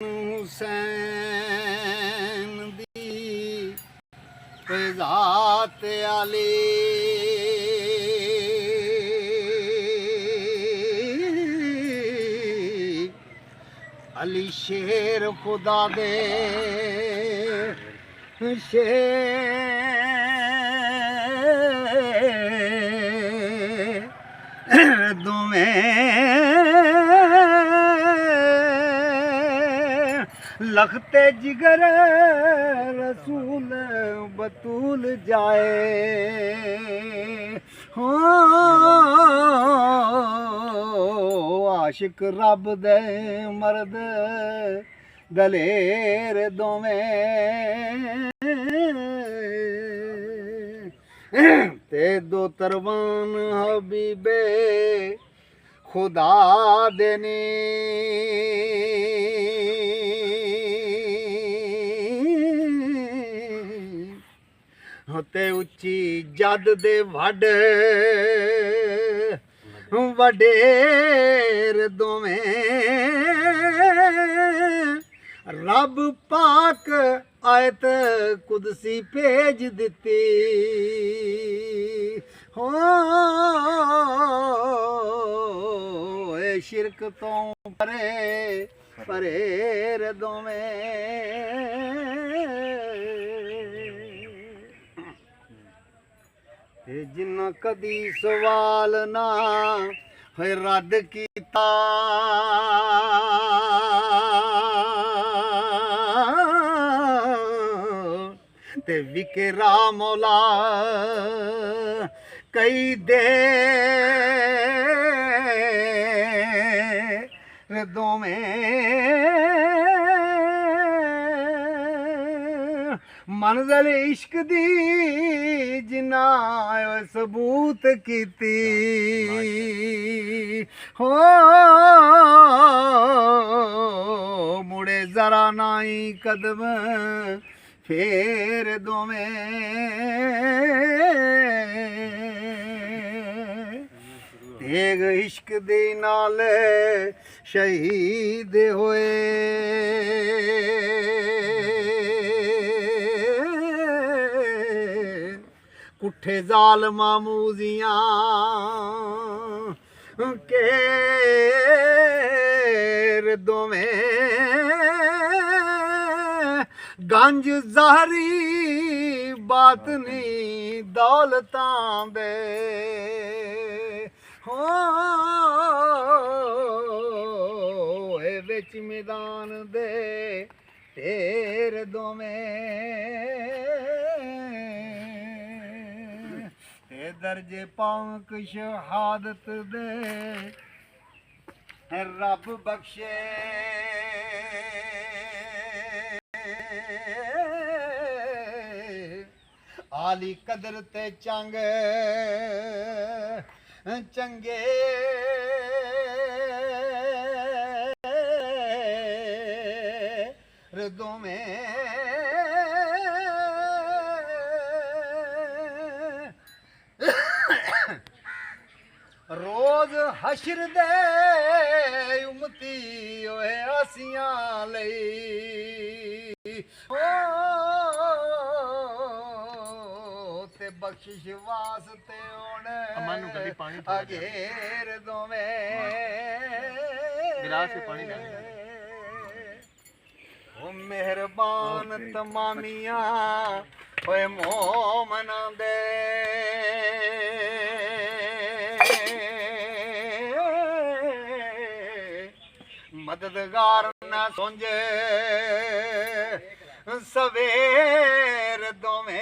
हुसैन दी ज़ात आली अली शेर खुदा दे शेर दोवें लखते जिगर रसूल बतूल जाए हो आशिक रब दे मर्द दलेर दोवें ते दो तरवान हबीबे खुदा देने ते उच्ची जद दे वडेर दोवें रब पाक आयत कुदसी भेज दिती हो शिरक तो परे परेर दोवें जिन्ना कदी सवाल ना होए रद्द कीता ते विकरा मौला कई दे दोवें मंज़िल इश्क दी जिन्ना सबूत कीती हो मुड़े जरा नाई कदम फेर दोवें तेग इश्क दे नाल शहीद होए कुठे जालमा मूजियां केर दोवें गंज ज़ाहरी बातनी दौलतां दे हो विच मैदान दे तेर दोवें दर्जे पाक शहादत दे रब बख्शे आली कदर ते चंग चंगे दोवें रोज हशर दे उमती ओए आसियां लई ते बख्शिश वास्ते होने अगेर दोवें गिलास से पानी ओ मेहरबान तमामियां ओए मोमना दे मददगार न सोंजे सवेर दोवें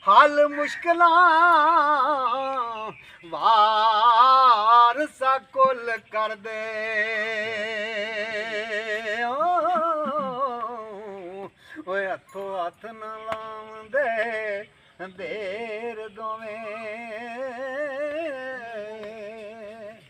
हाल मुश्किलां वार सा कुल कर दे ओए हथों हथ न लाउंदे देर दोवें